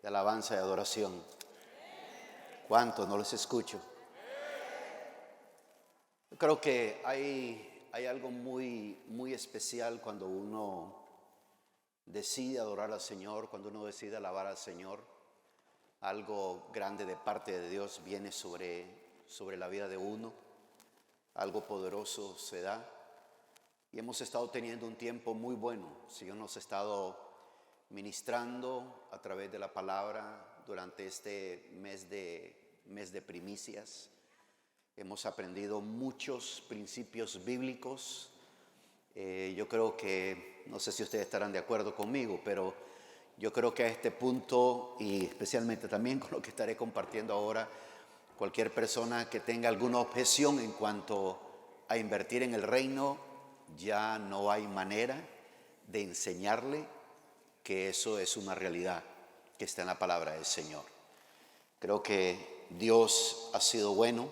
de alabanza y adoración. ¿Cuántos no les escucho? Yo creo que hay algo muy especial cuando uno decide adorar al Señor, cuando uno decide alabar al Señor. Algo grande de parte de Dios viene sobre la vida de uno. Algo poderoso se da. Y hemos estado teniendo un tiempo muy bueno. El Señor nos ha estado ministrando a través de la palabra durante este mes de primicias. Hemos aprendido muchos principios bíblicos. Yo creo que, no sé si ustedes estarán de acuerdo conmigo, pero yo creo que a este punto, y especialmente también con lo que estaré compartiendo ahora, cualquier persona que tenga alguna objeción en cuanto a invertir en el reino, ya no hay manera de enseñarle que eso es una realidad que está en la palabra del Señor. Creo que Dios ha sido bueno,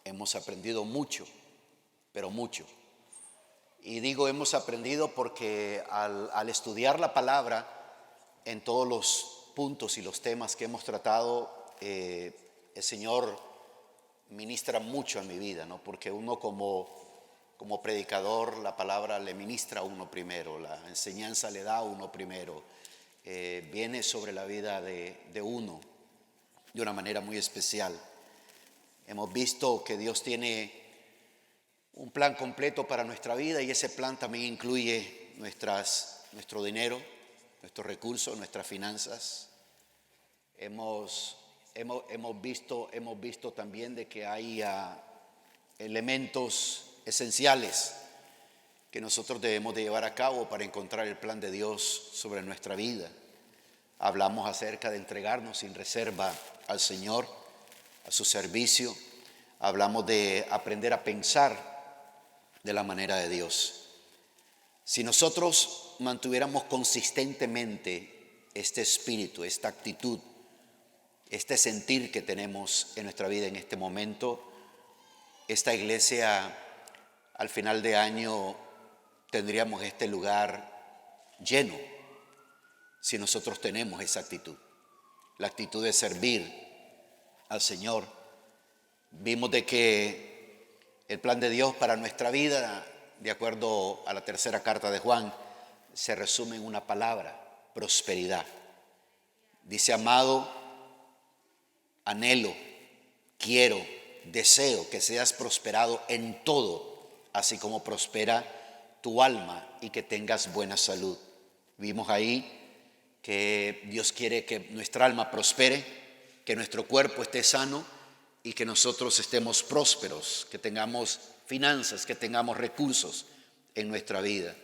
hemos aprendido mucho, pero mucho. Y digo hemos aprendido porque al estudiar la palabra en todos los puntos y los temas que hemos tratado, el Señor ministra mucho en mi vida, ¿no? Porque uno como predicador, la palabra le ministra a uno primero, la enseñanza le da a uno primero, viene sobre la vida de uno de una manera muy especial. Hemos visto que Dios tiene un plan completo para nuestra vida y ese plan también incluye nuestro dinero, nuestros recursos, nuestras finanzas. Hemos visto también de que hay elementos esenciales que nosotros debemos de llevar a cabo para encontrar el plan de Dios sobre nuestra vida. Hablamos acerca de entregarnos sin reserva al Señor, a su servicio. Hablamos de aprender a pensar de la manera de Dios. Si nosotros mantuviéramos consistentemente este espíritu, esta actitud, este sentir que tenemos en nuestra vida en este momento, esta iglesia al final de año tendríamos este lugar lleno si nosotros tenemos esa actitud, la actitud de servir al Señor. Vimos de que el plan de Dios para nuestra vida, de acuerdo a la tercera carta de Juan, se resume en una palabra: prosperidad. Dice: amado, anhelo, quiero, deseo que seas prosperado en todo, así como prospera tu alma, y que tengas buena salud. Vimos ahí que Dios quiere que nuestra alma prospere, que nuestro cuerpo esté sano y que nosotros estemos prósperos, que tengamos finanzas, que tengamos recursos en nuestra vida.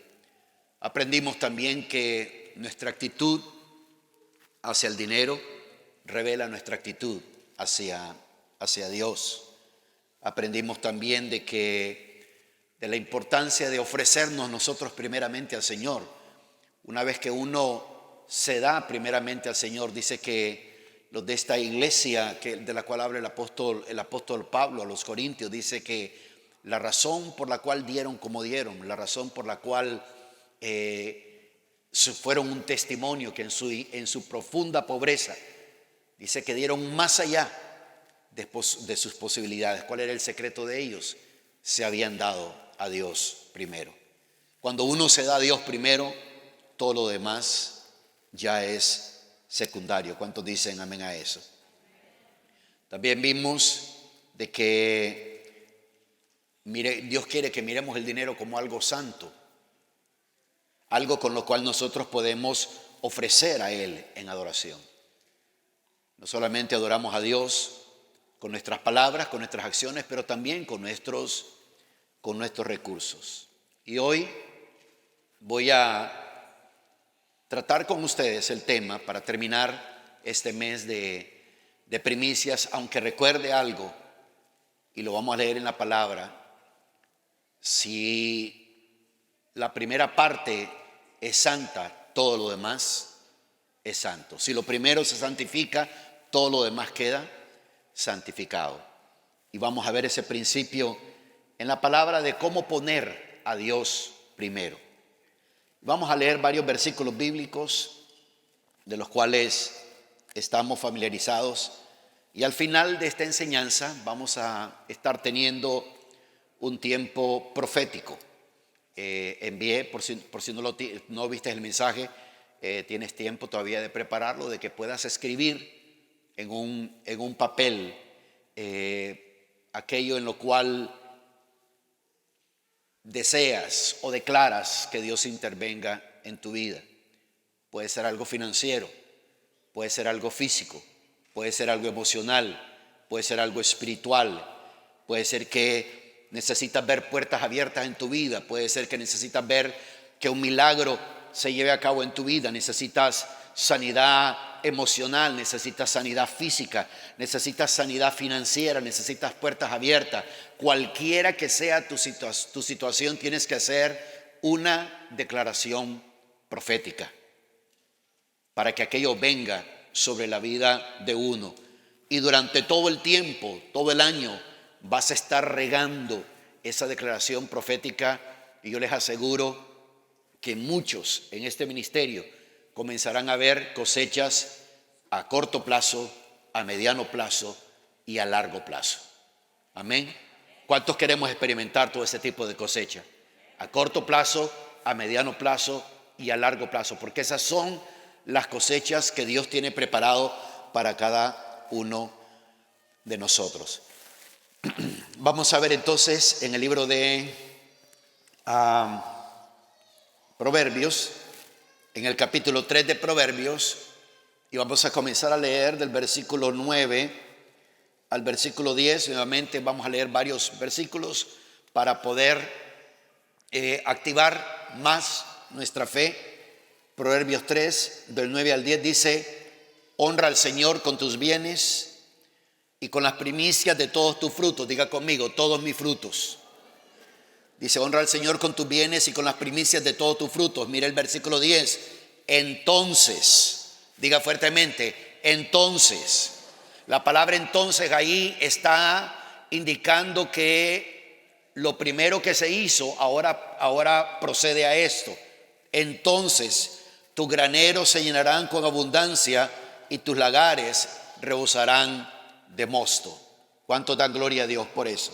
Aprendimos también que nuestra actitud hacia el dinero revela nuestra actitud hacia Dios. Aprendimos también de la importancia de ofrecernos nosotros primeramente al Señor. Una vez que uno se da primeramente al Señor, dice que los de esta iglesia de la cual habla el apóstol Pablo a los Corintios, dice que la razón por la cual dieron como dieron, la razón por la cual fueron un testimonio, que en su profunda pobreza, dice que dieron más allá de sus posibilidades. ¿Cuál era el secreto de ellos? Se habían dado a Dios primero. Cuando uno se da a Dios primero, todo lo demás ya es secundario. ¿Cuántos dicen amén a eso? También vimos de que Dios quiere que miremos el dinero como algo santo, algo con lo cual nosotros podemos ofrecer a Él en adoración. No solamente adoramos a Dios con nuestras palabras, con nuestras acciones, pero también con nuestros recursos. Y hoy voy a tratar con ustedes el tema para terminar este mes de primicias, aunque recuerde algo, y lo vamos a leer en la palabra: si la primera parte es santa, todo lo demás es santo. Si lo primero se santifica, todo lo demás queda santificado. Y vamos a ver ese principio en la palabra de cómo poner a Dios primero. Vamos a leer varios versículos bíblicos, de los cuales estamos familiarizados. Y al final de esta enseñanza vamos a estar teniendo un tiempo profético. Envié, por si no viste el mensaje, tienes tiempo todavía de prepararlo, de que puedas escribir en un papel aquello en lo cual deseas o declaras que Dios intervenga en tu vida. Puede ser algo financiero, puede ser algo físico, puede ser algo emocional, puede ser algo espiritual, puede ser que necesitas ver puertas abiertas en tu vida, puede ser que necesitas ver que un milagro se lleve a cabo en tu vida, necesitas sanidad emocional, necesitas sanidad física, necesitas sanidad financiera, necesitas puertas abiertas. Cualquiera que sea tu situación, tienes que hacer una declaración profética para que aquello venga sobre la vida de uno. Y durante todo el tiempo, todo el año, vas a estar regando esa declaración profética, y yo les aseguro que muchos en este ministerio comenzarán a ver cosechas a corto plazo, a mediano plazo y a largo plazo. Amén. ¿Cuántos queremos experimentar todo ese tipo de cosecha? A corto plazo, a mediano plazo y a largo plazo, porque esas son las cosechas que Dios tiene preparado para cada uno de nosotros. Vamos a ver entonces en el libro de Proverbios, en el capítulo 3 de Proverbios, y vamos a comenzar a leer del versículo 9 al versículo 10. Nuevamente vamos a leer varios versículos para poder activar más nuestra fe. Proverbios 3, del 9 al 10 dice: honra al Señor con tus bienes y con las primicias de todos tus frutos. Diga conmigo: todos mis frutos. Dice: honra al Señor con tus bienes y con las primicias de todos tus frutos. Mira el versículo 10. Entonces, diga fuertemente: entonces. La palabra entonces ahí está indicando que lo primero que se hizo ahora procede a esto. Entonces tus graneros se llenarán con abundancia y tus lagares rebosarán de mosto. ¿Cuánto dan gloria a Dios por eso?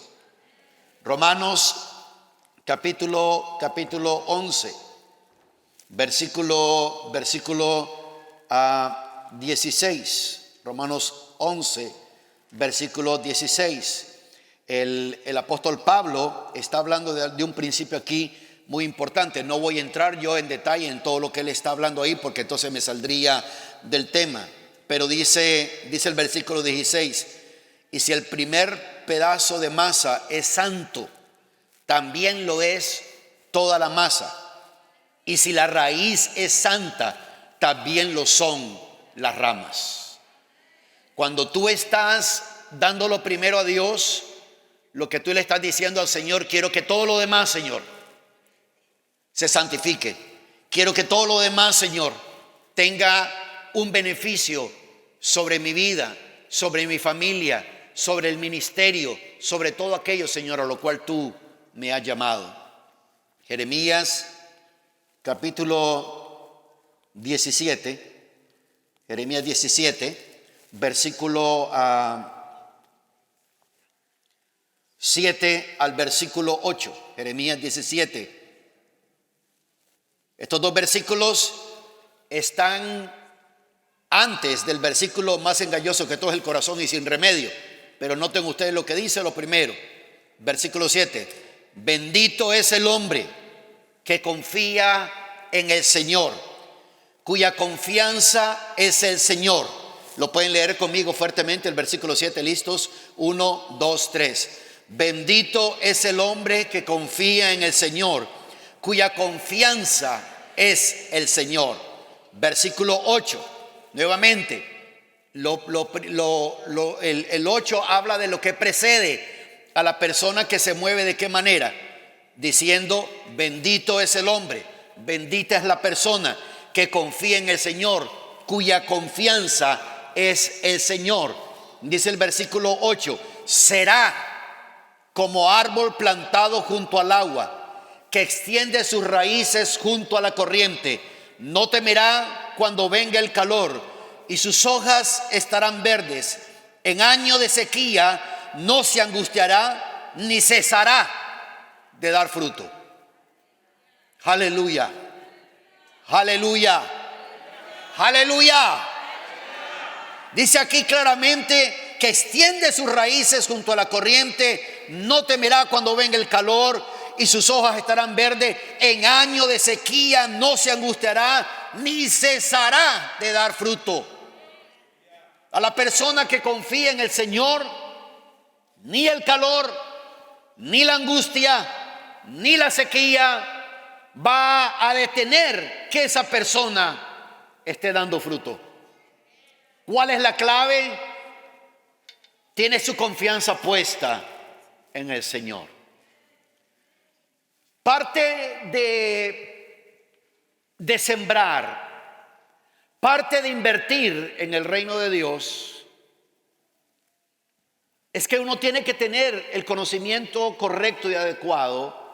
Romanos capítulo 11, versículo 16. Romanos 11, versículo 16. El apóstol Pablo está hablando de un principio aquí muy importante. No voy a entrar yo en detalle en todo lo que él está hablando ahí, porque entonces me saldría del tema. Pero dice el versículo 16: y si el primer pedazo de masa es santo, también lo es toda la masa. Y si la raíz es santa, también lo son las ramas. Cuando tú estás dándolo primero a Dios, lo que tú le estás diciendo al Señor: quiero que todo lo demás, Señor, se santifique. Quiero que todo lo demás, Señor, tenga un beneficio sobre mi vida, sobre mi familia, sobre el ministerio, sobre todo aquello, Señor, a lo cual tú me has llamado. Jeremías capítulo 17, Jeremías 17, versículo 7 al versículo 8. Jeremías 17. Estos dos versículos están antes del versículo más engañoso que todo es el corazón y sin remedio. Pero noten ustedes lo que dice lo primero. Versículo 7. Bendito es el hombre que confía en el Señor, cuya confianza es el Señor. Lo pueden leer conmigo fuertemente el versículo 7. ¿Listos? 1, 2, 3. Bendito es el hombre que confía en el Señor, cuya confianza es el Señor. Versículo 8. Nuevamente, el 8 habla de lo que precede a la persona que se mueve. ¿De qué manera? Diciendo: bendito es el hombre, bendita es la persona que confía en el Señor, cuya confianza es el Señor. Dice el versículo 8: será como árbol plantado junto al agua, que extiende sus raíces junto a la corriente. No temerá cuando venga el calor, y sus hojas estarán verdes. En año de sequía no se angustiará ni cesará de dar fruto. Aleluya, aleluya, aleluya. Dice aquí claramente que extiende sus raíces junto a la corriente, no temerá cuando venga el calor y sus hojas estarán verdes. En año de sequía no se angustiará ni cesará de dar fruto. A la persona que confía en el Señor, ni el calor, ni la angustia, ni la sequía va a detener que esa persona esté dando fruto. ¿Cuál es la clave? Tiene su confianza puesta en el Señor. Parte de sembrar, parte de invertir en el reino de Dios, es que uno tiene que tener el conocimiento correcto y adecuado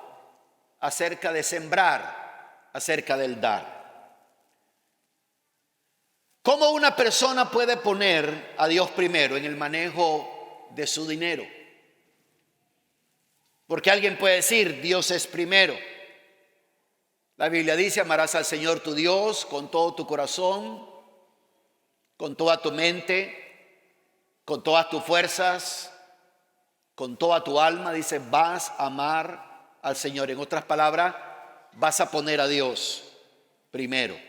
acerca de sembrar, acerca del dar. ¿Cómo una persona puede poner a Dios primero en el manejo de su dinero? Porque alguien puede decir, Dios es primero. La Biblia dice, amarás al Señor tu Dios con todo tu corazón, con toda tu mente, con todas tus fuerzas, con toda tu alma. Dice, vas a amar al Señor. En otras palabras, vas a poner a Dios primero.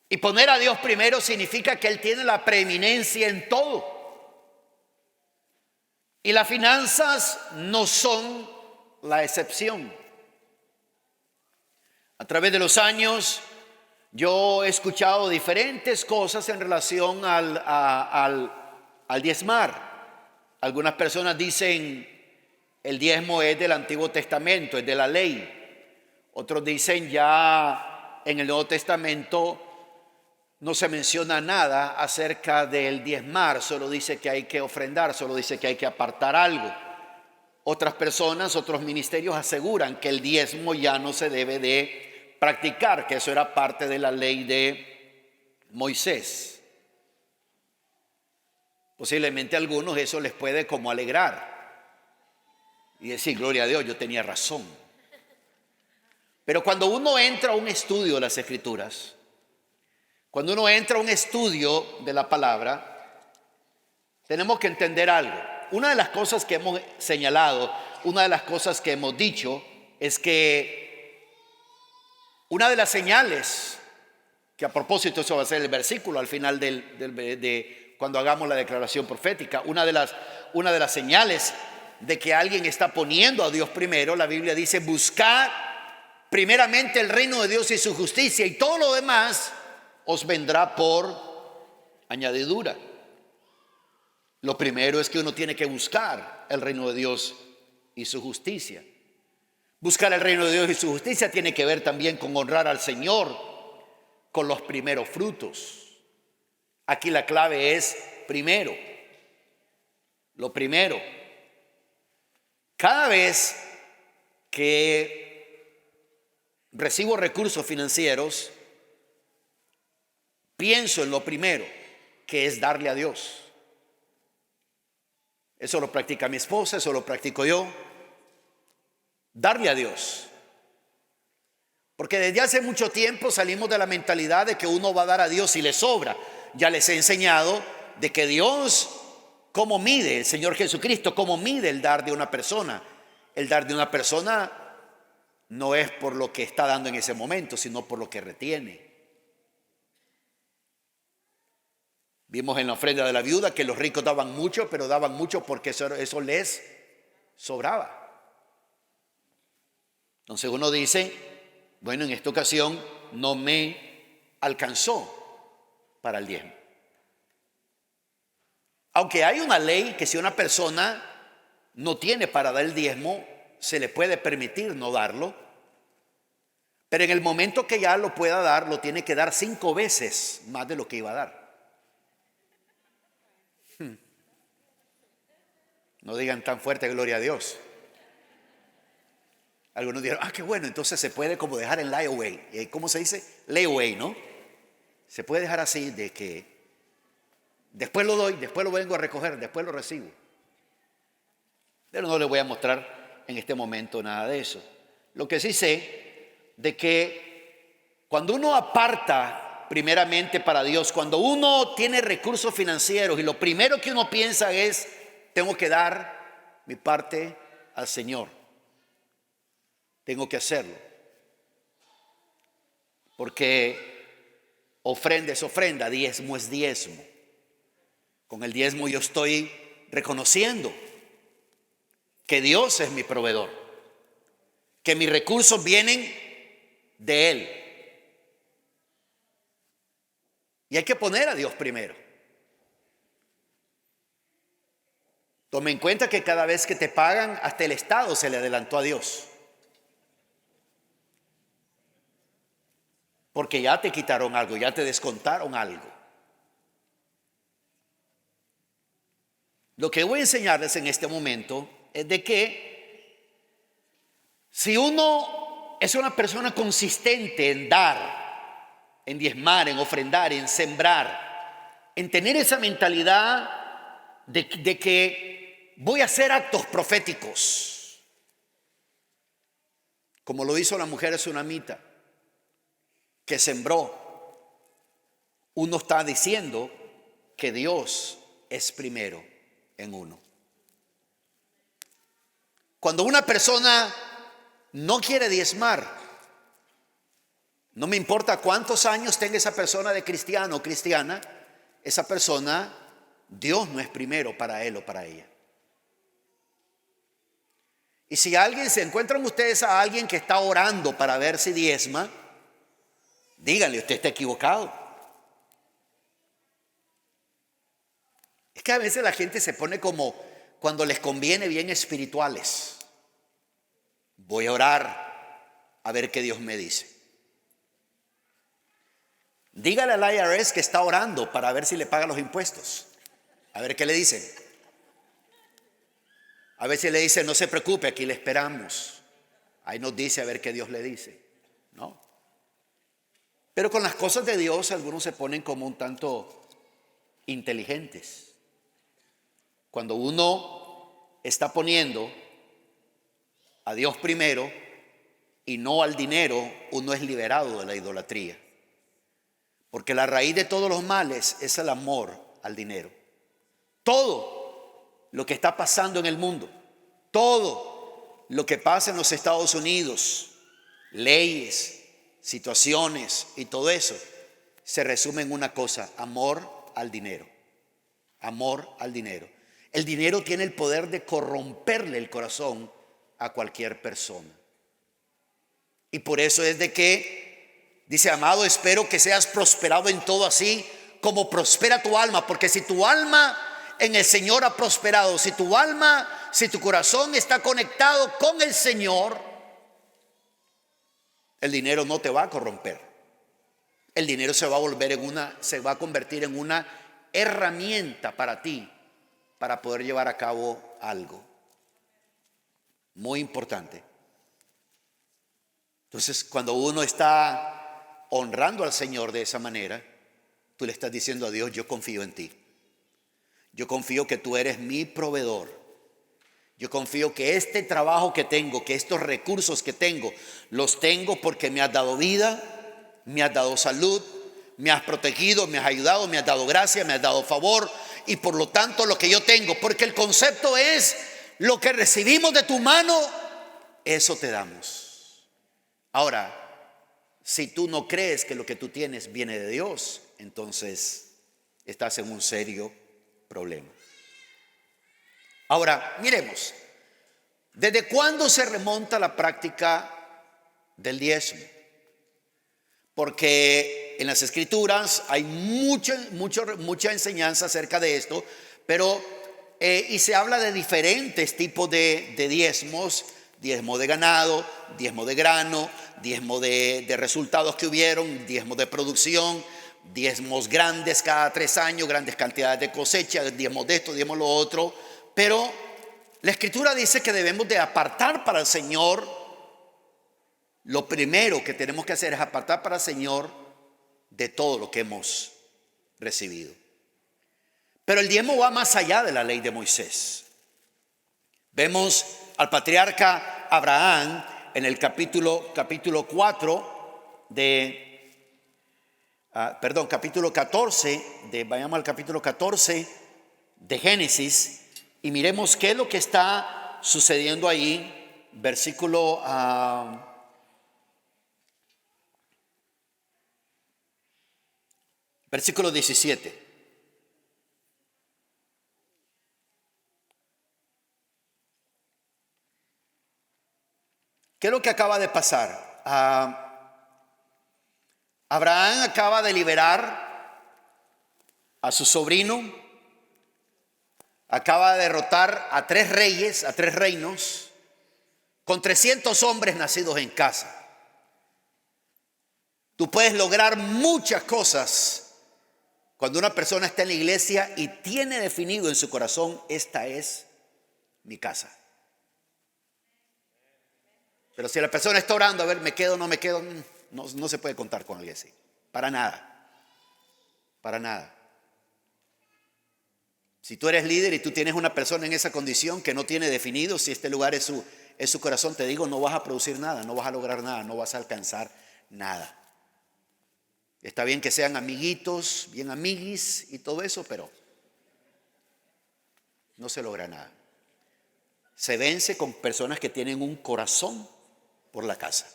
Y poner a Dios primero significa que Él tiene la preeminencia en todo. Y las finanzas no son la excepción. A través de los años yo he escuchado diferentes cosas en relación al diezmar. Algunas personas dicen el diezmo es del Antiguo Testamento, es de la ley. Otros dicen ya en el Nuevo Testamento no se menciona nada acerca del diezmar, solo dice que hay que ofrendar, solo dice que hay que apartar algo. Otras personas, otros ministerios aseguran que el diezmo ya no se debe de practicar, que eso era parte de la ley de Moisés. Posiblemente a algunos eso les puede como alegrar y decir, gloria a Dios, yo tenía razón. Pero cuando uno entra a un estudio de las Escrituras, cuando uno entra a un estudio de la palabra, tenemos que entender algo. Una de las cosas que hemos señalado, una de las cosas que hemos dicho, es que una de las señales, que a propósito eso va a ser el versículo al final de cuando hagamos la declaración profética, una de las señales de que alguien está poniendo a Dios primero, la Biblia dice, buscad primeramente el reino de Dios y su justicia, y todo lo demás os vendrá por añadidura. Lo primero es que uno tiene que buscar el reino de Dios y su justicia. Buscar el reino de Dios y su justicia tiene que ver también con honrar al Señor con los primeros frutos. Aquí la clave es primero. Lo primero. Cada vez que recibo recursos financieros, pienso en lo primero, que es darle a Dios. Eso lo practica mi esposa, eso lo practico yo. Darle a Dios. Porque desde hace mucho tiempo salimos de la mentalidad de que uno va a dar a Dios si le sobra. Ya les he enseñado de que Dios, cómo mide, el Señor Jesucristo, cómo mide el dar de una persona. El dar de una persona no es por lo que está dando en ese momento, sino por lo que retiene. Vimos en la ofrenda de la viuda que los ricos daban mucho, pero daban mucho porque eso les sobraba. Entonces uno dice, bueno, en esta ocasión no me alcanzó para el diezmo. Aunque hay una ley que si una persona no tiene para dar el diezmo, se le puede permitir no darlo. Pero en el momento que ya lo pueda dar, lo tiene que dar 5 veces más de lo que iba a dar. No digan tan fuerte gloria a Dios. Algunos dijeron, qué bueno, entonces se puede como dejar en layaway. ¿Cómo se dice? Layaway, ¿no? Se puede dejar así de que después lo doy, después lo vengo a recoger, después lo recibo. Pero no le voy a mostrar en este momento nada de eso. Lo que sí sé de que cuando uno aparta primeramente para Dios, cuando uno tiene recursos financieros y lo primero que uno piensa es, tengo que dar mi parte al Señor. Tengo que hacerlo. Porque ofrenda es ofrenda, diezmo es diezmo. Con el diezmo yo estoy reconociendo que Dios es mi proveedor, que mis recursos vienen de Él. Y hay que poner a Dios primero. Tome en cuenta que cada vez que te pagan, hasta el Estado se le adelantó a Dios. Porque ya te quitaron algo, ya te descontaron algo. Lo que voy a enseñarles en este momento es de que si uno es una persona consistente en dar, en diezmar, en ofrendar, en sembrar, en tener esa mentalidad de que voy a hacer actos proféticos, como lo hizo la mujer sunamita, que sembró, uno está diciendo que Dios es primero en uno. Cuando una persona no quiere diezmar, no me importa cuántos años tenga esa persona de cristiano o cristiana, esa persona, Dios no es primero para él o para ella. Y si se encuentran ustedes a alguien que está orando para ver si diezma, díganle, usted está equivocado. Es que a veces la gente se pone como cuando les conviene bien espirituales. Voy a orar a ver qué Dios me dice. Dígale al IRS que está orando para ver si le paga los impuestos. A ver qué le dicen. A veces le dicen, no se preocupe, aquí le esperamos. Ahí nos dice a ver qué Dios le dice. ¿No? Pero con las cosas de Dios algunos se ponen como un tanto inteligentes. Cuando uno está poniendo a Dios primero y no al dinero, uno es liberado de la idolatría. Porque la raíz de todos los males es el amor al dinero. Todo lo que está pasando en el mundo, todo lo que pasa en los Estados Unidos, leyes, situaciones y todo eso, se resume en una cosa: amor al dinero. Amor al dinero. El dinero tiene el poder de corromperle el corazón a cualquier persona. Y por eso es de que dice: amado, espero que seas prosperado en todo, así como prospera tu alma. Porque si tu alma en el Señor ha prosperado, si tu corazón está conectado con el Señor, el dinero no te va a corromper. El dinero se va a convertir en una herramienta para ti, para poder llevar a cabo algo muy importante. Entonces, cuando uno está honrando al Señor de esa manera, tú le estás diciendo a Dios: yo confío en ti. Yo confío que tú eres mi proveedor. Yo confío que este trabajo que tengo, que estos recursos que tengo, los tengo porque me has dado vida, me has dado salud, me has protegido, me has ayudado, me has dado gracia, me has dado favor. Y por lo tanto lo que yo tengo, porque el concepto es: lo que recibimos de tu mano, eso te damos. Ahora, si tú no crees que lo que tú tienes viene de Dios, entonces estás en un serio problema. Ahora, miremos, ¿desde cuándo se remonta la práctica del diezmo? Porque en las Escrituras hay mucha enseñanza acerca de esto, pero y se habla de diferentes tipos de diezmos: diezmo de ganado, diezmo de grano, diezmo de resultados que hubieron, diezmo de producción, diezmos grandes cada 3 años, grandes cantidades de cosecha, diezmos de esto, diezmos lo otro. Pero la Escritura dice que debemos de apartar para el Señor. Lo primero que tenemos que hacer es apartar para el Señor de todo lo que hemos recibido. Pero el diezmo va más allá de la ley de Moisés. Vemos al patriarca Abraham en el capítulo 4 capítulo 14, vayamos al capítulo 14 de Génesis y miremos qué es lo que está sucediendo ahí, versículo 17. ¿Qué es lo que acaba de pasar? Abraham acaba de liberar a su sobrino, acaba de derrotar a 3 reyes, a 3 reinos, con 300 hombres nacidos en casa. Tú puedes lograr muchas cosas cuando una persona está en la iglesia y tiene definido en su corazón: esta es mi casa. Pero si la persona está orando, a ver, me quedo o no me quedo, no se puede contar con alguien así. Para nada. Para nada. Si tú eres líder y tú tienes una persona en esa condición que no tiene definido si este lugar es su corazón, te digo, no vas a producir nada, no vas a lograr nada, no vas a alcanzar nada. Está bien que sean amiguitos, bien amiguis y todo eso, pero no se logra nada. Se vence con personas que tienen un corazón por la casa.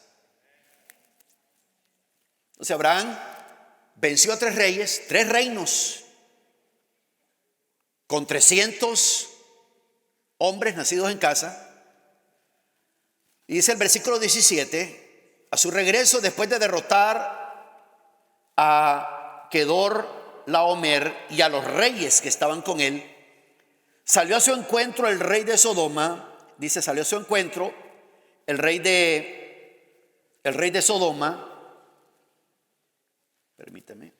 Entonces Abraham venció a 3 reyes, 3 reinos, con 300 hombres nacidos en casa. Y dice el versículo 17: a su regreso, después de derrotar a Kedor Laomer y a los reyes que estaban con él, salió a su encuentro el rey de Sodoma. Dice, salió a su encuentro el rey de Sodoma. Permítame.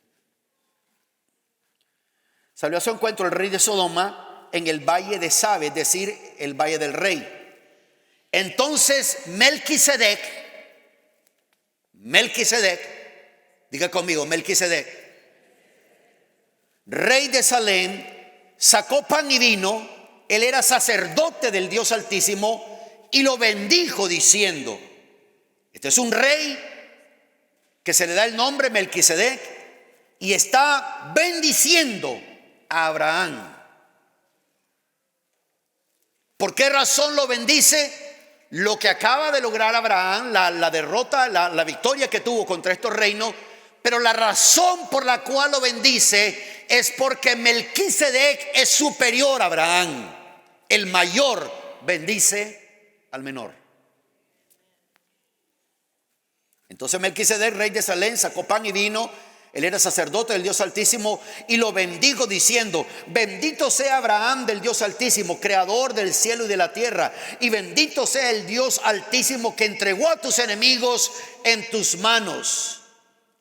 Salió a su encuentro el rey de Sodoma en el valle de Sabe, es decir, el valle del rey. Entonces Melquisedec, diga conmigo, Melquisedec, rey de Salem, sacó pan y vino. Él era sacerdote del Dios Altísimo y lo bendijo diciendo: este es un rey que se le da el nombre Melquisedec y está bendiciendo a Abraham. ¿Por qué razón lo bendice? Lo que acaba de lograr Abraham, la derrota, la victoria que tuvo contra estos reinos. Pero la razón por la cual lo bendice es porque Melquisedec es superior a Abraham. El mayor bendice al menor. Entonces Melquisedec, rey de Salem, sacó pan y vino. Él era sacerdote del Dios Altísimo y lo bendijo diciendo: bendito sea Abraham del Dios Altísimo, creador del cielo y de la tierra, y bendito sea el Dios Altísimo que entregó a tus enemigos en tus manos.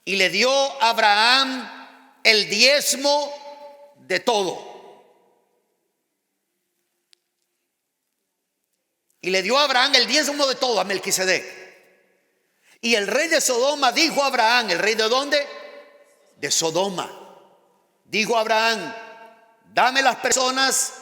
Y le dio a Abraham el diezmo de todo. Y le dio a Abraham el diezmo de todo, a Melquisedec. Y el rey de Sodoma dijo a Abraham: ¿el rey de dónde? De Sodoma. Dijo a Abraham: dame las personas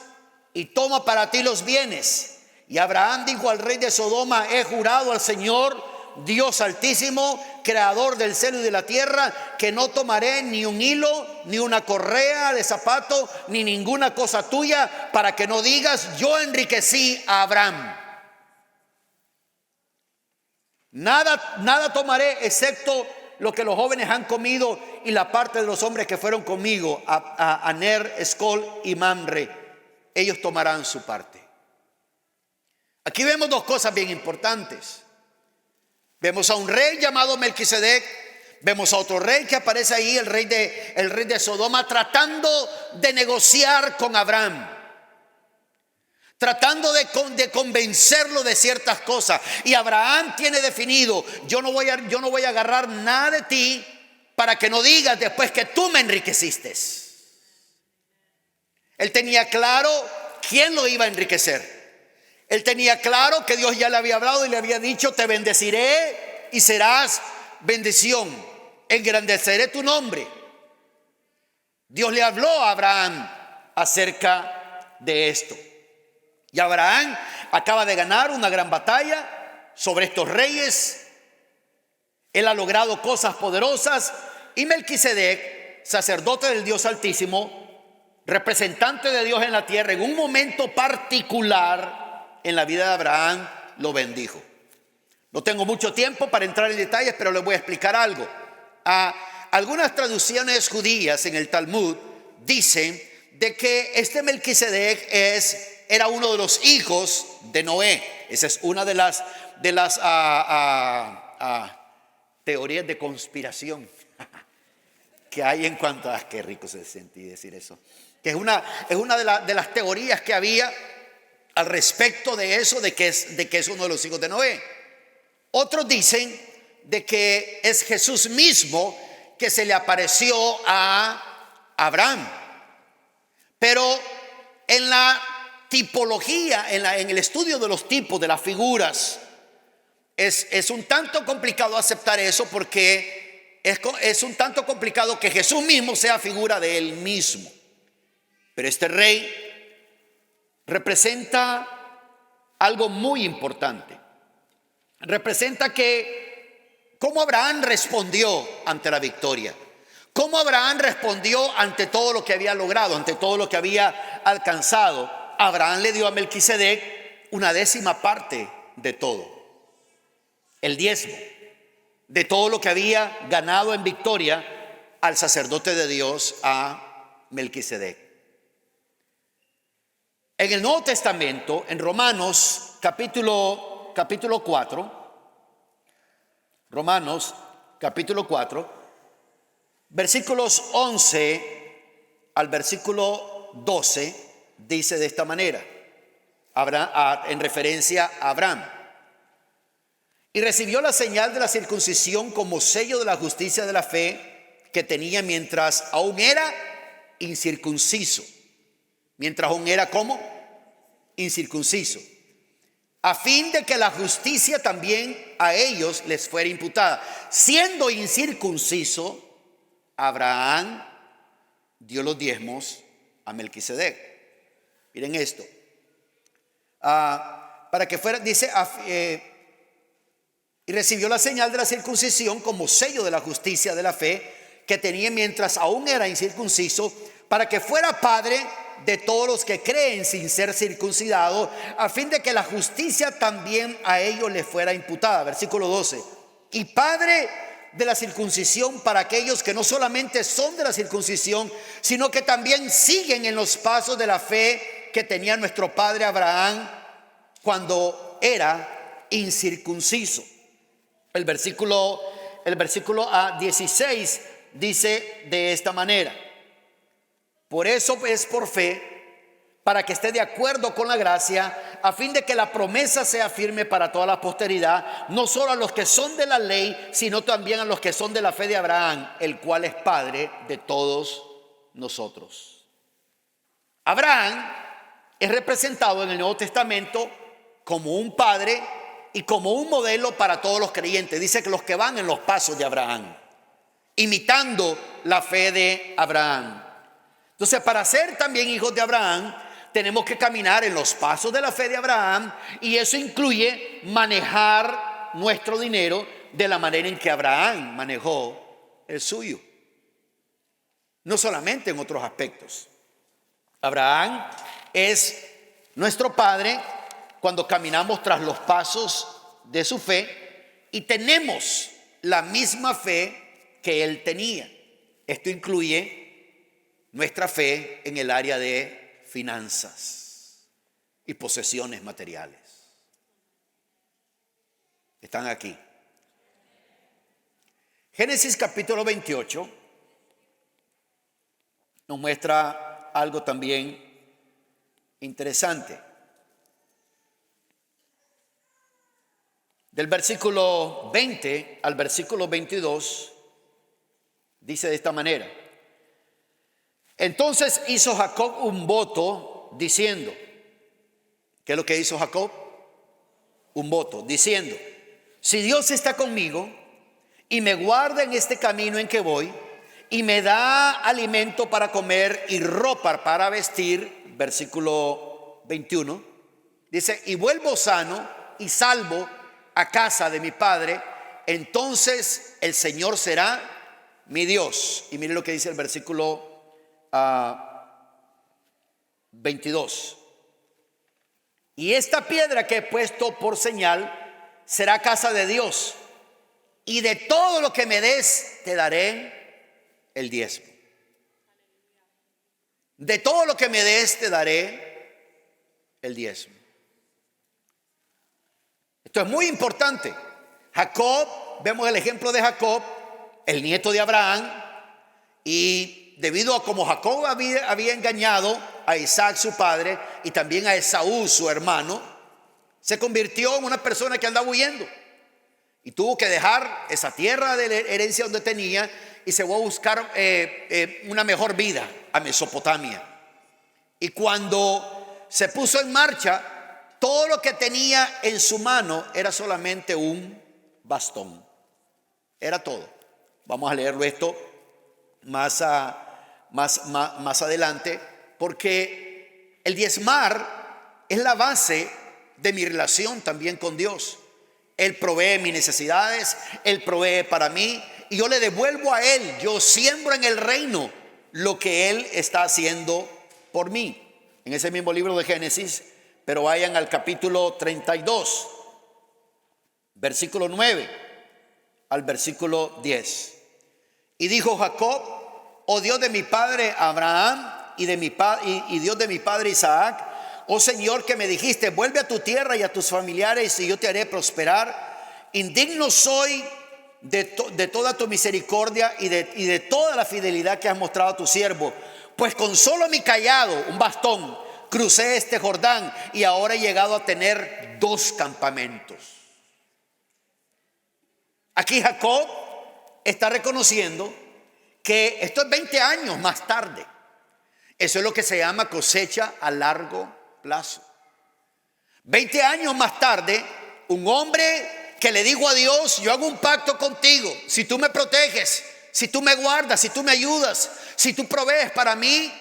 y toma para ti los bienes. Y Abraham dijo al rey de Sodoma: he jurado al Señor Dios Altísimo, creador del cielo y de la tierra, que no tomaré ni un hilo, ni una correa de zapato, ni ninguna cosa tuya, para que no digas: yo enriquecí a Abraham. Nada tomaré excepto lo que los jóvenes han comido y la parte de los hombres que fueron conmigo, a Aner, Escol y Mamre. Ellos tomarán su parte. Aquí vemos 2 cosas bien importantes. Vemos a un rey llamado Melquisedec. Vemos a otro rey que aparece ahí, el rey de Sodoma, tratando de negociar con Abraham, tratando de convencerlo de ciertas cosas. Y Abraham tiene definido: yo no voy a agarrar nada de ti para que no digas después que tú me enriqueciste. Él tenía claro quién lo iba a enriquecer. Él tenía claro que Dios ya le había hablado y le había dicho: te bendeciré y serás bendición. engrandeceré tu nombre. Dios le habló a Abraham acerca de esto. Y Abraham acaba de ganar una gran batalla sobre estos reyes. Él ha logrado cosas poderosas. Y Melquisedec, sacerdote del Dios Altísimo, representante de Dios en la tierra, en un momento particular en la vida de Abraham, lo bendijo. No tengo mucho tiempo para entrar en detalles, pero les voy a explicar algo. Algunas traducciones judías en el Talmud dicen de que este Melquisedec era uno de los hijos de Noé. Esa es una de las teorías de conspiración que hay en cuanto a... Qué rico se sentí decir eso. Que es una de las teorías que había al respecto de eso, de que es uno de los hijos de Noé. Otros dicen de que es Jesús mismo que se le apareció a Abraham. Pero en la tipología, en el estudio de los tipos, de las figuras, es un tanto complicado aceptar eso, porque es un tanto complicado que Jesús mismo sea figura de él mismo. Pero este rey representa algo muy importante. Representa que cómo Abraham respondió ante la victoria, cómo Abraham respondió ante todo lo que había logrado, ante todo lo que había alcanzado. Abraham le dio a Melquisedec una 10ª parte de todo, el 10º de todo lo que había ganado en victoria al sacerdote de Dios, a Melquisedec. En el Nuevo Testamento, en Romanos capítulo 4, Romanos capítulo 4, versículos 11 al versículo 12, dice de esta manera, en referencia a Abraham: y recibió la señal de la circuncisión como sello de la justicia de la fe que tenía mientras aún era incircunciso. Mientras aún era, ¿cómo? Incircunciso. A fin de que la justicia también a ellos les fuera imputada. Siendo incircunciso, Abraham dio los diezmos a Melquisedec. Miren esto. Para que fuera, dice, y recibió la señal de la circuncisión como sello de la justicia de la fe que tenía mientras aún era incircunciso, para que fuera padre de todos los que creen sin ser circuncidados, a fin de que la justicia también a ellos les fuera imputada. Versículo 12. Y padre de la circuncisión para aquellos que no solamente son de la circuncisión, sino que también siguen en los pasos de la fe que tenía nuestro padre Abraham cuando era incircunciso. El versículo 16 dice de esta manera: por eso es por fe, para que esté de acuerdo con la gracia, a fin de que la promesa sea firme para toda la posteridad, no solo a los que son de la ley, sino también a los que son de la fe de Abraham, el cual es padre de todos nosotros. Abraham es representado en el Nuevo Testamento como un padre y como un modelo para todos los creyentes. Dice que los que van en los pasos de Abraham, imitando la fe de Abraham. Entonces, para ser también hijos de Abraham, tenemos que caminar en los pasos de la fe de Abraham, y eso incluye manejar nuestro dinero de la manera en que Abraham manejó el suyo. No solamente en otros aspectos. Abraham es nuestro padre cuando caminamos tras los pasos de su fe y tenemos la misma fe que él tenía. Esto incluye nuestra fe en el área de finanzas y posesiones materiales. Están aquí. Génesis capítulo 28 nos muestra algo también interesante. Del versículo 20 al versículo 22 dice de esta manera: entonces hizo Jacob un voto diciendo, ¿qué es lo que hizo Jacob? Un voto diciendo: si Dios está conmigo y me guarda en este camino en que voy, y me da alimento para comer y ropa para vestir. Versículo 21, dice, y vuelvo sano y salvo a casa de mi padre, entonces el Señor será mi Dios. Y mire lo que dice el versículo 22. Y esta piedra que he puesto por señal será casa de Dios, y de todo lo que me des te daré el diezmo. De todo lo que me des te daré el diezmo. Esto es muy importante. Jacob, vemos el ejemplo de Jacob, el nieto de Abraham, y debido a como Jacob había engañado a Isaac su padre y también a Esaú su hermano, se convirtió en una persona que andaba huyendo y tuvo que dejar esa tierra de la herencia donde tenía y se fue a buscar una mejor vida a Mesopotamia. Y cuando se puso en marcha, todo lo que tenía en su mano era solamente un bastón. Era todo. Vamos a leerlo esto más adelante, porque el diezmar es la base de mi relación también con Dios. Él provee mis necesidades, Él provee para mí y yo le devuelvo a Él. Yo siembro en el reino lo que Él está haciendo por mí. En ese mismo libro de Génesis, pero vayan al capítulo 32, versículo 9 al versículo 10. Y dijo Jacob, oh Dios de mi padre Abraham y Dios de mi padre Isaac, oh Señor, que me dijiste, vuelve a tu tierra y a tus familiares y yo te haré prosperar. Indigno soy de toda tu misericordia y de toda la fidelidad que has mostrado a tu siervo, pues con solo mi cayado, un bastón, crucé este Jordán y ahora he llegado a tener 2 campamentos. Aquí Jacob está reconociendo que esto es 20 años más tarde. Eso es lo que se llama cosecha a largo plazo. 20 años más tarde, un hombre que le dijo a Dios, yo hago un pacto contigo, si tú me proteges, si tú me guardas, si tú me ayudas, si tú provees para mí,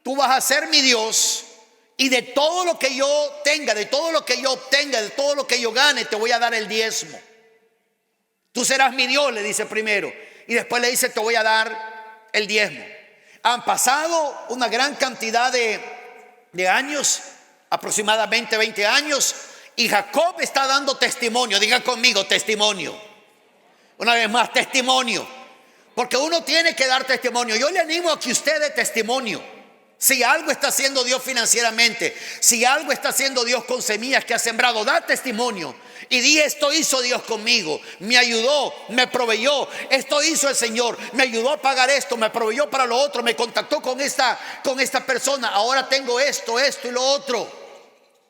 tú vas a ser mi Dios, y de todo lo que yo tenga, de todo lo que yo obtenga, de todo lo que yo gane, te voy a dar el diezmo. Tú serás mi Dios, le dice primero, y después le dice, te voy a dar el diezmo. Han pasado una gran cantidad de años, aproximadamente 20 años, y Jacob está dando testimonio. Diga conmigo, testimonio. Una vez más, testimonio. Porque uno tiene que dar testimonio. Yo le animo a que usted dé testimonio. Si algo está haciendo Dios financieramente, si algo está haciendo Dios con semillas que ha sembrado, da testimonio y di, esto hizo Dios conmigo, me ayudó, me proveyó, esto hizo el Señor, me ayudó a pagar esto, me proveyó para lo otro, me contactó con esta persona, ahora tengo esto y lo otro.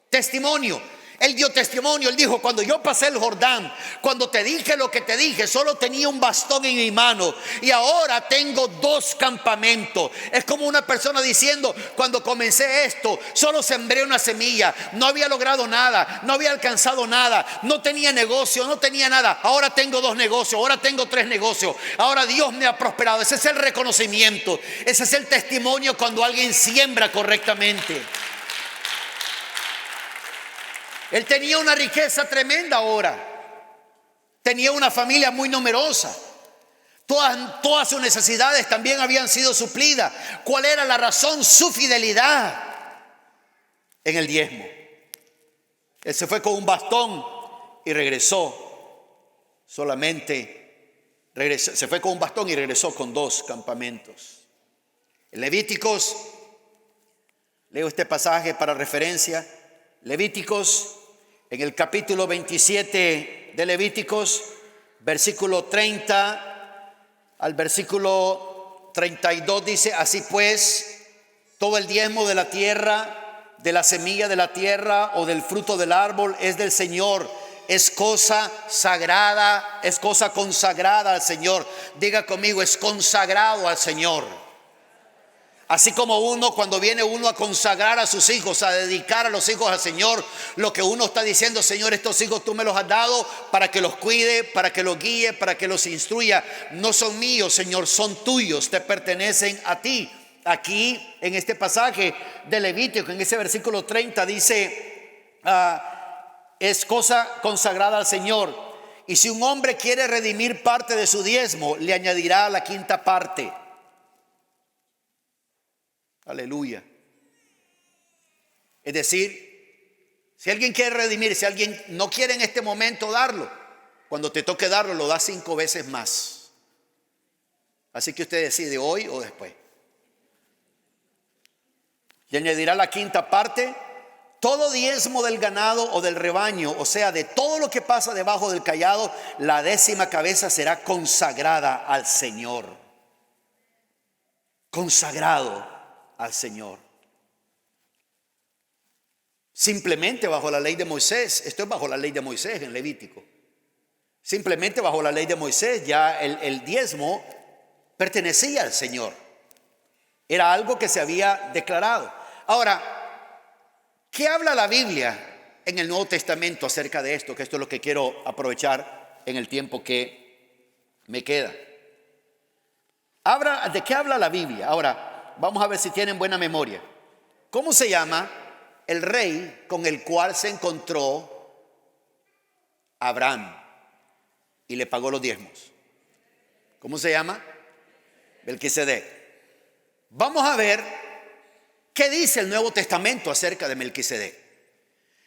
Testimonio. Él dio testimonio, él dijo, cuando yo pasé el Jordán, cuando te dije lo que te dije, solo tenía un bastón en mi mano y ahora tengo 2 campamentos. Es como una persona diciendo, cuando comencé esto, solo sembré una semilla, no había logrado nada, no había alcanzado nada, no tenía negocio, no tenía nada. Ahora tengo 2 negocios, ahora tengo 3 negocios, ahora Dios me ha prosperado. Ese es el reconocimiento, ese es el testimonio cuando alguien siembra correctamente. Él tenía una riqueza tremenda ahora. Tenía una familia muy numerosa. Todas sus necesidades también habían sido suplidas. ¿Cuál era la razón? Su fidelidad en el diezmo. Él se fue con un bastón y regresó. Se fue con un bastón y regresó con 2 campamentos. En Levíticos, leo este pasaje para referencia. Levíticos, en el capítulo 27 de Levíticos, versículo 30 al versículo 32 dice, así pues, todo el diezmo de la tierra, de la semilla de la tierra o del fruto del árbol es del Señor, es cosa sagrada, es cosa consagrada al Señor. Diga conmigo, es consagrado al Señor. Así como uno, cuando viene uno a consagrar a sus hijos, a dedicar a los hijos al Señor, lo que uno está diciendo: Señor, estos hijos tú me los has dado para que los cuide, para que los guíe, para que los instruya. No son míos, Señor, son tuyos, te pertenecen a ti. Aquí en este pasaje de Levítico, en ese versículo 30 dice, es cosa consagrada al Señor. Y si un hombre quiere redimir parte de su diezmo, le añadirá la quinta parte. Aleluya. Es decir, si alguien quiere redimir, si alguien no quiere en este momento darlo, cuando te toque darlo, lo da 5 veces más. Así que usted decide hoy o después. Y añadirá la quinta parte. Todo diezmo del ganado o del rebaño, o sea, de todo lo que pasa debajo del cayado, la 10ª cabeza será consagrada al Señor. Consagrado al Señor. Simplemente bajo la ley de Moisés. Esto es bajo la ley de Moisés en Levítico. Simplemente bajo la ley de Moisés ya el diezmo pertenecía al Señor. Era algo que se había declarado. Ahora, ¿qué habla la Biblia en el Nuevo Testamento acerca de esto? Que esto es lo que quiero aprovechar en el tiempo que me queda. ¿De qué habla la Biblia? Ahora, vamos a ver si tienen buena memoria. ¿Cómo se llama el rey con el cual se encontró Abraham y le pagó los diezmos? ¿Cómo se llama? Melquisedec. Vamos a ver qué dice el Nuevo Testamento acerca de Melquisedec.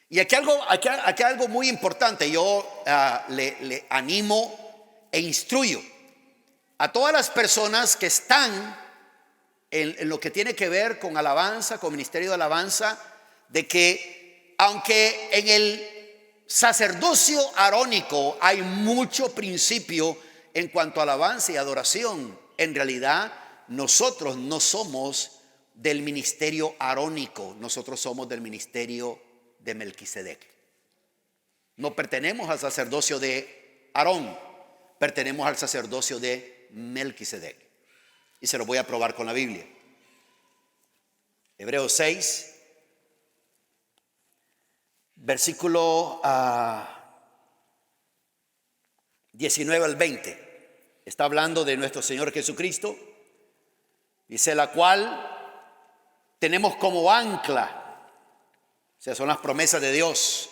Y aquí algo muy importante. Yo le animo e instruyo a todas las personas que están en lo que tiene que ver con alabanza, con ministerio de alabanza, de que aunque en el sacerdocio arónico hay mucho principio en cuanto a alabanza y adoración, en realidad nosotros no somos del ministerio arónico, nosotros somos del ministerio de Melquisedec. No pertenecemos al sacerdocio de Aarón, pertenecemos al sacerdocio de Melquisedec. Y se lo voy a probar con la Biblia. Hebreos 6, versículo 19 al 20. Está hablando de nuestro Señor Jesucristo. Dice: la cual tenemos como ancla. O sea, son las promesas de Dios.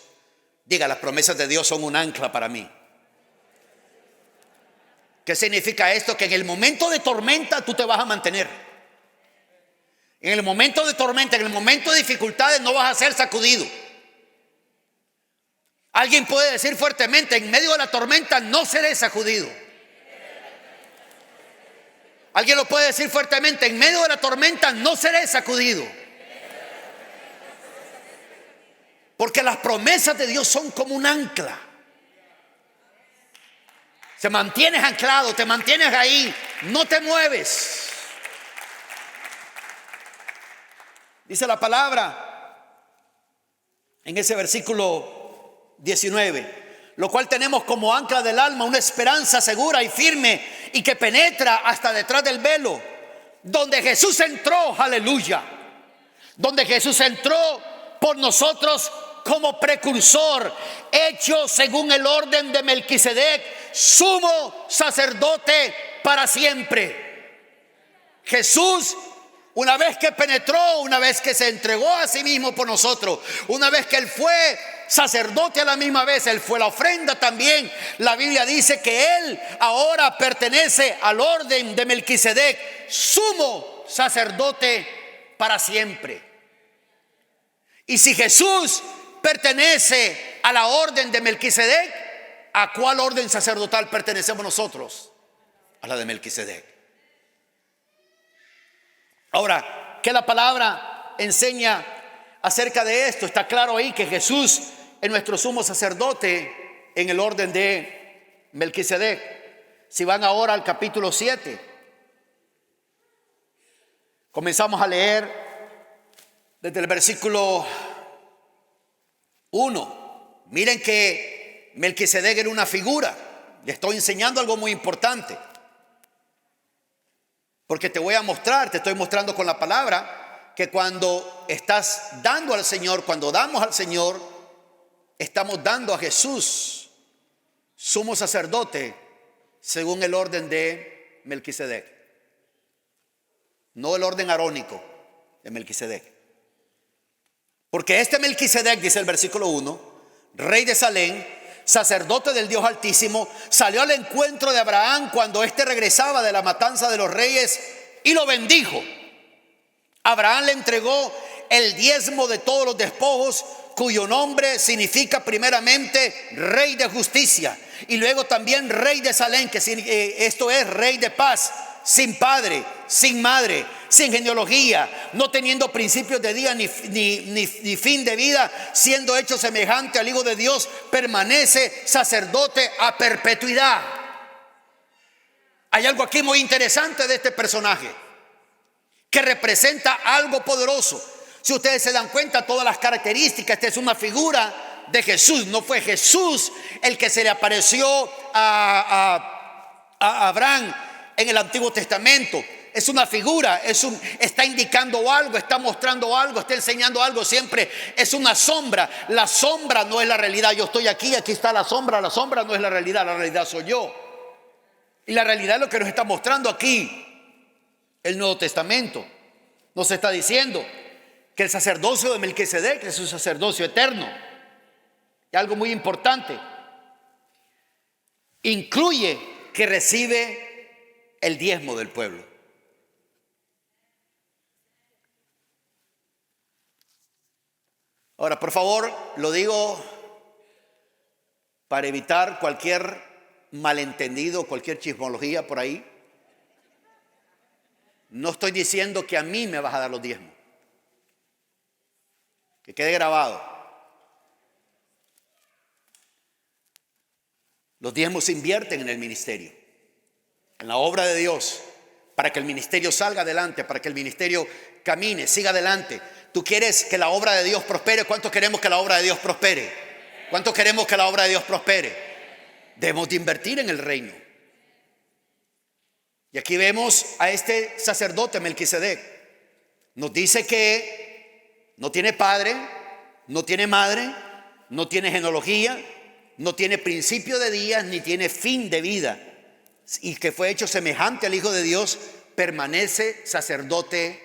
Diga: las promesas de Dios son un ancla para mí. ¿Qué significa esto? Que en el momento de tormenta tú te vas a mantener. En el momento de tormenta, en el momento de dificultades, no vas a ser sacudido. Alguien puede decir fuertemente: en medio de la tormenta no seré sacudido. Alguien lo puede decir fuertemente: en medio de la tormenta no seré sacudido. Porque las promesas de Dios son como un ancla. Se mantienes anclado, te mantienes ahí, no te mueves. Dice la palabra en ese versículo 19: lo cual tenemos como ancla del alma una esperanza segura y firme y que penetra hasta detrás del velo, donde Jesús entró, aleluya, donde Jesús entró por nosotros como precursor, hecho según el orden de Melquisedec, sumo sacerdote para siempre. Jesús, una vez que penetró, una vez que se entregó a sí mismo por nosotros, una vez que Él fue sacerdote a la misma vez, Él fue la ofrenda también. La Biblia dice que Él ahora pertenece al orden de Melquisedec, sumo sacerdote para siempre. Y si Jesús pertenece a la orden de Melquisedec, ¿a cuál orden sacerdotal pertenecemos nosotros? A la de Melquisedec. Ahora, ¿qué la palabra enseña acerca de esto? Está claro ahí que Jesús es nuestro sumo sacerdote en el orden de Melquisedec. Si van ahora al capítulo 7, comenzamos a leer desde el versículo 1. Miren que Melquisedec era una figura. Le estoy enseñando algo muy importante. Porque te voy a mostrar, te estoy mostrando con la palabra, que cuando estás dando al Señor, cuando damos al Señor, estamos dando a Jesús, sumo sacerdote, según el orden de Melquisedec. No el orden arónico de Melquisedec. Porque este Melquisedec, dice el versículo 1, rey de Salem, sacerdote del Dios Altísimo, salió al encuentro de Abraham cuando éste regresaba de la matanza de los reyes y lo bendijo. Abraham le entregó el diezmo de todos los despojos, cuyo nombre significa primeramente rey de justicia y luego también rey de Salem, que esto es rey de paz, sin padre, sin madre, sin genealogía, no teniendo principios de día ni fin de vida, siendo hecho semejante al Hijo de Dios, permanece sacerdote a perpetuidad. Hay algo aquí muy interesante de este personaje, que representa algo poderoso. Si ustedes se dan cuenta, todas las características, esta es una figura de Jesús. No fue Jesús el que se le apareció a Abraham en el Antiguo Testamento. Es una figura, está indicando algo, está mostrando algo, está enseñando algo. Siempre es una sombra. La sombra no es la realidad. Yo estoy aquí, aquí está la sombra no es la realidad soy yo. Y la realidad es lo que nos está mostrando aquí el Nuevo Testamento. Nos está diciendo que el sacerdocio de Melquisedec es un sacerdocio eterno. Y algo muy importante, incluye que recibe el diezmo del pueblo. Ahora, por favor, lo digo para evitar cualquier malentendido, cualquier chismología por ahí. No estoy diciendo que a mí me vas a dar los diezmos. Que quede grabado. Los diezmos se invierten en el ministerio, en la obra de Dios, para que el ministerio salga adelante, para que el ministerio camine, siga adelante. ¿Tú quieres que la obra de Dios prospere? ¿Cuántos queremos que la obra de Dios prospere? ¿Cuántos queremos que la obra de Dios prospere? Debemos de invertir en el reino. Y aquí vemos a este sacerdote Melquisedec. Nos dice que no tiene padre, no tiene madre, no tiene genealogía, no tiene principio de días, ni tiene fin de vida. Y que fue hecho semejante al Hijo de Dios, permanece sacerdote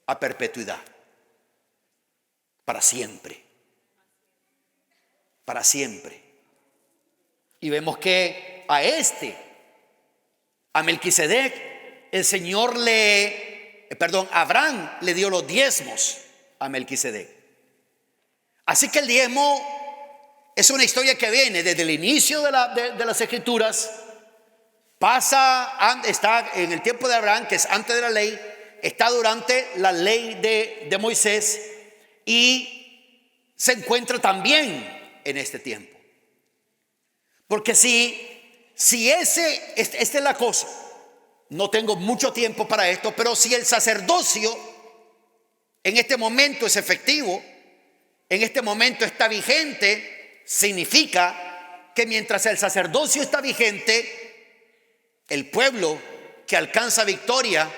a perpetuidad. Para siempre. Para siempre. Y vemos que a Melquisedec, el Señor Abraham le dio los diezmos a Melquisedec. Así que el diezmo es una historia que viene desde el inicio de las Escrituras, está en el tiempo de Abraham, que es antes de la ley, está durante la ley de Moisés y se encuentra también en este tiempo. Porque esta es la cosa, no tengo mucho tiempo para esto, pero si el sacerdocio en este momento es efectivo, en este momento está vigente, significa que mientras el sacerdocio está vigente, el pueblo que alcanza victoria,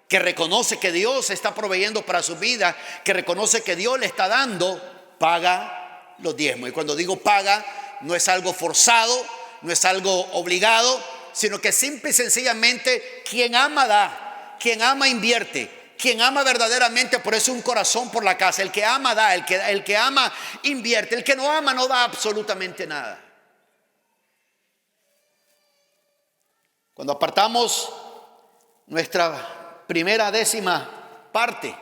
que reconoce que Dios está proveyendo para su vida, que reconoce que Dios le está dando, paga los diezmos. Y cuando digo paga, no es algo forzado, no es algo obligado, sino que simple y sencillamente quien ama da, quien ama invierte, quien ama verdaderamente, por eso un corazón por la casa. El que ama da, el que ama invierte, el que no ama no da absolutamente nada. Cuando apartamos nuestra primera décima parte,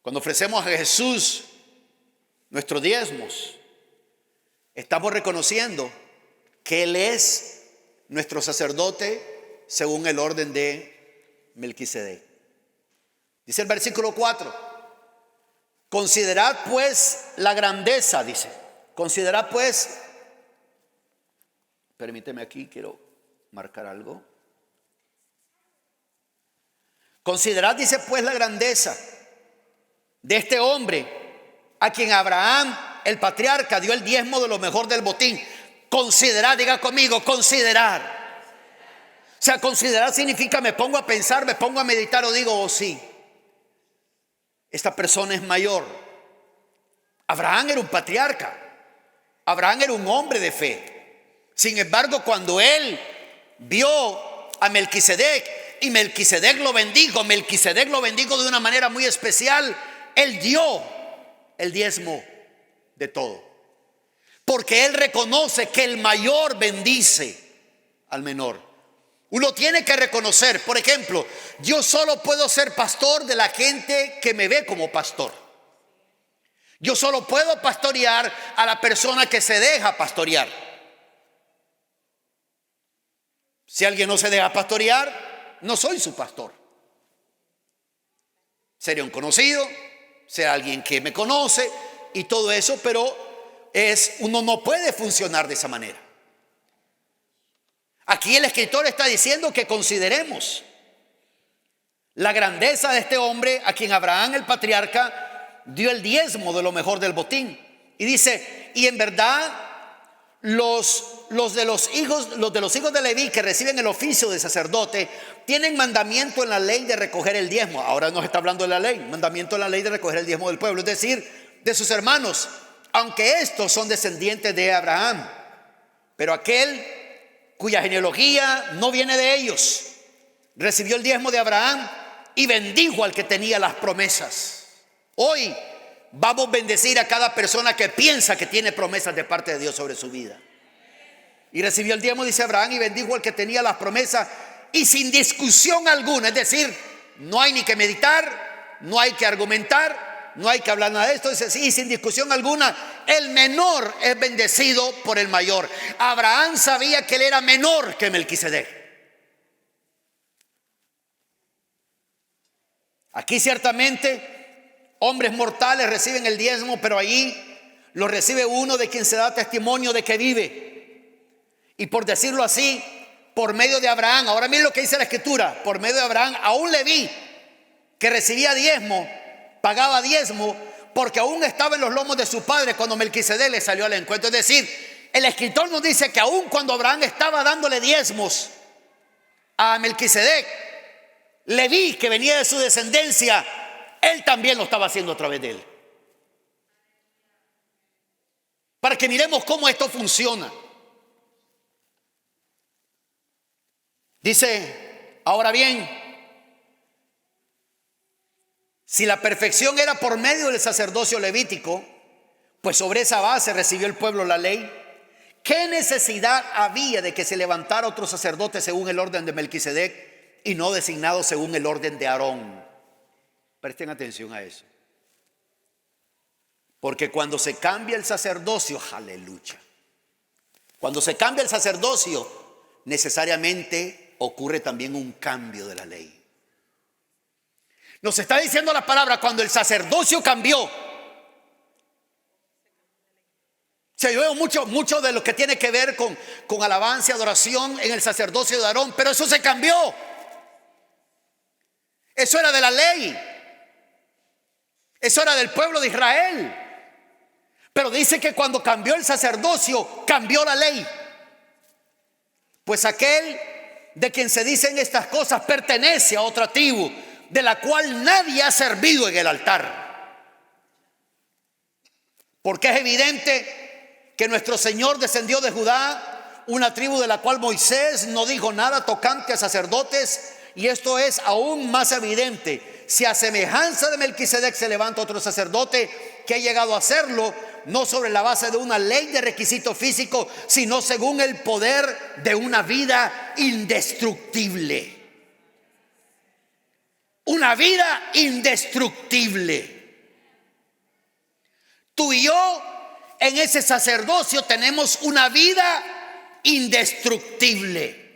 cuando ofrecemos a Jesús nuestros diezmos, estamos reconociendo que Él es nuestro sacerdote según el orden de Melquisedec. Dice el versículo 4: considerad pues la grandeza, dice. Considerad pues, permíteme aquí, quiero marcar algo. Considerad, dice, pues la grandeza de este hombre a quien Abraham, el patriarca, dio el diezmo de lo mejor del botín. Considerad, diga conmigo, considerar. O sea, considerar significa me pongo a pensar, me pongo a meditar o digo, oh sí, esta persona es mayor. Abraham era un patriarca. Abraham era un hombre de fe. Sin embargo, cuando él vio a Melquisedec y Melquisedec lo bendijo de una manera muy especial, él dio el diezmo de todo. Porque él reconoce que el mayor bendice al menor. Uno tiene que reconocer, por ejemplo, yo solo puedo ser pastor de la gente que me ve como pastor. Yo solo puedo pastorear a la persona que se deja pastorear. Si alguien no se deja pastorear, no soy su pastor. Sería un conocido, sea alguien que me conoce y todo eso, pero uno no puede funcionar de esa manera. Aquí el escritor está diciendo que consideremos la grandeza de este hombre a quien Abraham, el patriarca, dio el diezmo de lo mejor del botín. Y dice, y en verdad los de los hijos de Leví que reciben el oficio de sacerdote tienen mandamiento en la ley de recoger el diezmo. Ahora nos está hablando de la ley, mandamiento en la ley de recoger el diezmo del pueblo, es decir, de sus hermanos, aunque estos son descendientes de Abraham. Pero aquel cuya genealogía no viene de ellos recibió el diezmo de Abraham y bendijo al que tenía las promesas. Hoy vamos a bendecir a cada persona que piensa que tiene promesas de parte de Dios sobre su vida. Y recibió el diezmo, dice Abraham, y bendijo al que tenía las promesas, y sin discusión alguna. Es decir, no hay ni que meditar, no hay que argumentar, no hay que hablar nada de esto. Dice, sí, sin discusión alguna, el menor es bendecido por el mayor. Abraham sabía que él era menor que Melquisedec. Aquí ciertamente hombres mortales reciben el diezmo, pero allí lo recibe uno de quien se da testimonio de que vive. Y por decirlo así, por medio de Abraham, ahora miren lo que dice la escritura, por medio de Abraham, aún Leví, que recibía diezmo, pagaba diezmo, porque aún estaba en los lomos de su padre cuando Melquisedec le salió al encuentro. Es decir, el escritor nos dice que aún cuando Abraham estaba dándole diezmos a Melquisedec, Leví, que venía de su descendencia, él también lo estaba haciendo a través de él. Para que miremos cómo esto funciona. Dice, ahora bien, si la perfección era por medio del sacerdocio levítico, pues sobre esa base recibió el pueblo la ley, ¿qué necesidad había de que se levantara otro sacerdote según el orden de Melquisedec y no designado según el orden de Aarón? Presten atención a eso. Porque cuando se cambia el sacerdocio, aleluya, cuando se cambia el sacerdocio, necesariamente ocurre también un cambio de la ley. Nos está diciendo la palabra, cuando el sacerdocio cambió. O sea, yo veo mucho de lo que tiene que ver con alabanza y adoración en el sacerdocio de Aarón, pero eso se cambió. Eso era de la ley. Eso era del pueblo de Israel. Pero dice que cuando cambió el sacerdocio, cambió la ley. Pues aquel de quien se dicen estas cosas pertenece a otra tribu, de la cual nadie ha servido en el altar. Porque es evidente que nuestro Señor descendió de Judá, una tribu de la cual Moisés no dijo nada tocante a sacerdotes. Y esto es aún más evidente si a semejanza de Melquisedec se levanta otro sacerdote que ha llegado a hacerlo, no sobre la base de una ley de requisito físico, sino según el poder de una vida indestructible. Una vida indestructible. Tú y yo en ese sacerdocio tenemos una vida indestructible.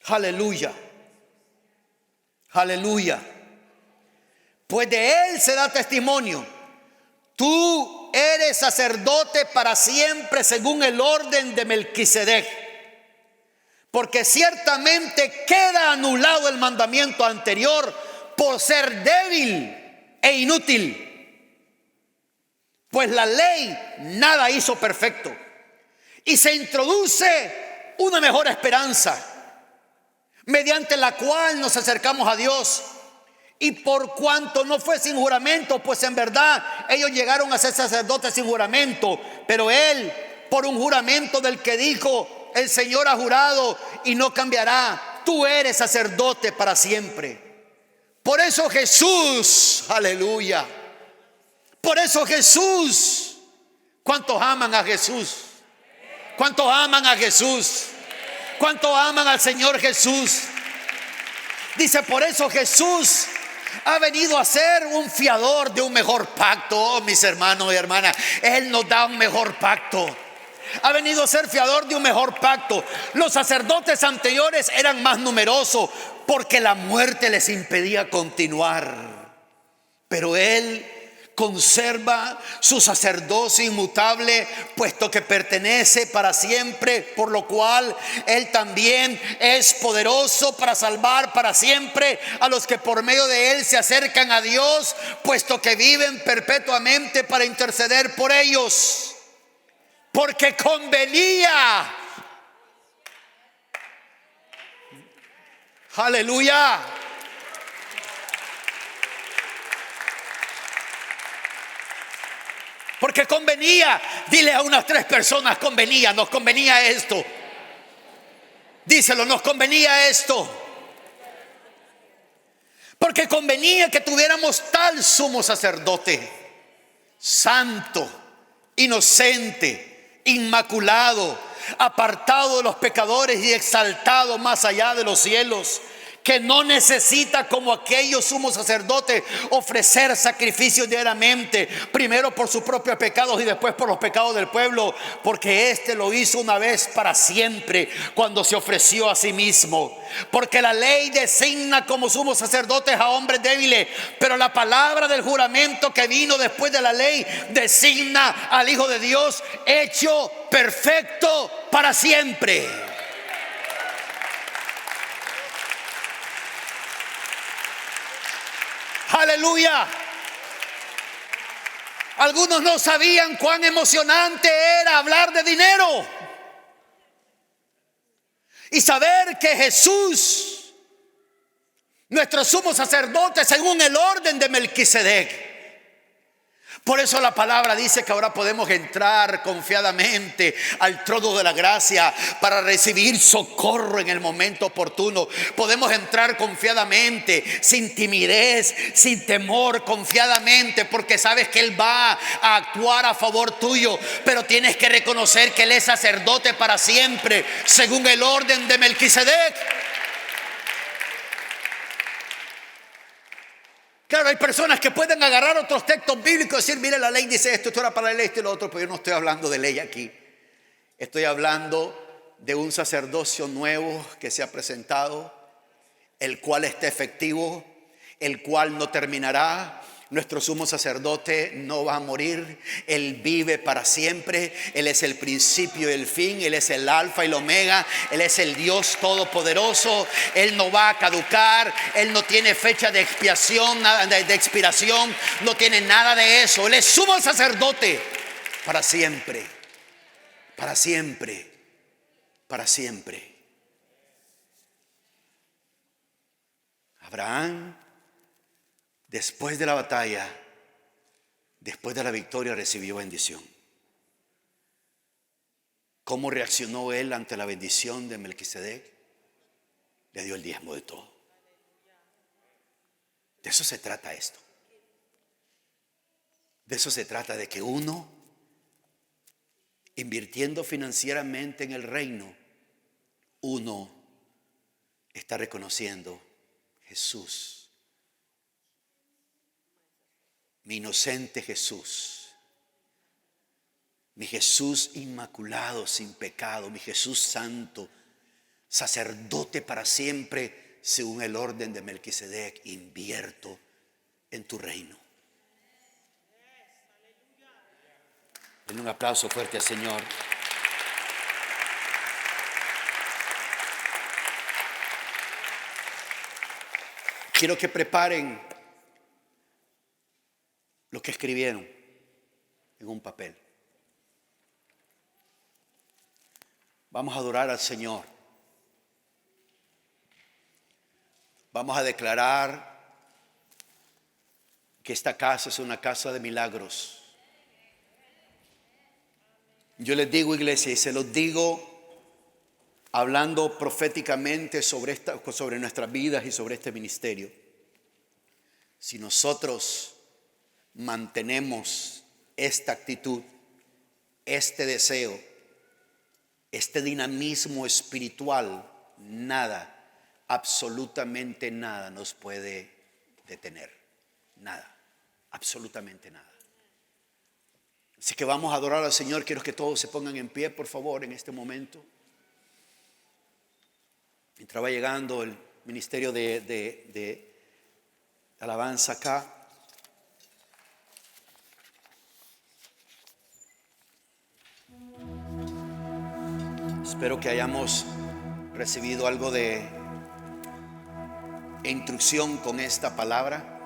Aleluya. Aleluya. Pues de él se da testimonio. Tú eres sacerdote para siempre según el orden de Melquisedec. Porque ciertamente queda anulado el mandamiento anterior por ser débil e inútil. Pues la ley nada hizo perfecto. Y se introduce una mejor esperanza, mediante la cual nos acercamos a Dios. Y por cuanto no fue sin juramento, pues en verdad ellos llegaron a ser sacerdotes sin juramento, pero él por un juramento del que dijo: el Señor ha jurado y no cambiará, tú eres sacerdote para siempre. Por eso Jesús, aleluya, por eso Jesús, ¿cuántos aman a Jesús? ¿Cuántos aman a Jesús? ¿Cuántos aman al Señor Jesús? Dice, por eso Jesús ha venido a ser un fiador de un mejor pacto. Oh, mis hermanos y hermanas, Él nos da un mejor pacto. Ha venido a ser fiador de un mejor pacto. Los sacerdotes anteriores eran más numerosos porque la muerte les impedía continuar, pero Él conserva su sacerdocio inmutable, puesto que pertenece para siempre, por lo cual Él también es poderoso para salvar para siempre a los que por medio de Él se acercan a Dios, puesto que viven perpetuamente para interceder por ellos. Porque convenía, aleluya, porque convenía. Dile a unas 3 personas: convenía, nos convenía esto. Díselo, nos convenía esto. Porque convenía que tuviéramos tal sumo sacerdote, santo, inocente, inmaculado, apartado de los pecadores y exaltado más allá de los cielos, que no necesita, como aquellos sumos sacerdotes, ofrecer sacrificios diariamente, primero por sus propios pecados y después por los pecados del pueblo, porque éste lo hizo una vez para siempre cuando se ofreció a sí mismo. Porque la ley designa como sumos sacerdotes a hombres débiles, pero la palabra del juramento que vino después de la ley designa al Hijo de Dios hecho perfecto para siempre. Aleluya. Algunos no sabían cuán emocionante era hablar de dinero y saber que Jesús, nuestro sumo sacerdote, según el orden de Melquisedec. Por eso la palabra dice que ahora podemos entrar confiadamente al trono de la gracia para recibir socorro en el momento oportuno. Podemos entrar confiadamente, sin timidez, sin temor, confiadamente, porque sabes que Él va a actuar a favor tuyo. Pero tienes que reconocer que Él es sacerdote para siempre, según el orden de Melquisedec. Claro, hay personas que pueden agarrar otros textos bíblicos y decir: mire, la ley dice esto era para la ley, esto y lo otro. Pero yo no estoy hablando de ley aquí. Estoy hablando de un sacerdocio nuevo que se ha presentado, el cual está efectivo, el cual no terminará. Nuestro sumo sacerdote no va a morir. Él vive para siempre. Él es el principio y el fin. Él es el alfa y el omega. Él es el Dios todopoderoso. Él no va a caducar. Él no tiene fecha de expiación, nada de expiración. No tiene nada de eso. Él es sumo sacerdote para siempre. Para siempre. Para siempre. Abraham, después de la batalla, después de la victoria, recibió bendición. ¿Cómo reaccionó él ante la bendición de Melquisedec? Le dio el diezmo de todo. De eso se trata esto. De eso se trata, de que uno, invirtiendo financieramente en el reino, uno está reconociendo: Jesús, mi inocente Jesús, mi Jesús inmaculado, sin pecado, mi Jesús santo, sacerdote para siempre, según el orden de Melquisedec, invierto en tu reino. Denle un aplauso fuerte al Señor. Quiero que preparen lo que escribieron en un papel. Vamos a adorar al Señor. Vamos a declarar que esta casa es una casa de milagros. Yo les digo, iglesia, y se los digo hablando proféticamente sobre nuestras vidas y sobre este ministerio. Si nosotros mantenemos esta actitud, este deseo, este dinamismo espiritual, nada, absolutamente nada nos puede detener. Nada, absolutamente nada. Así que vamos a adorar al Señor. Quiero que todos se pongan en pie, por favor, en este momento. Mientras va llegando el ministerio de alabanza acá. Espero que hayamos recibido algo de instrucción con esta palabra.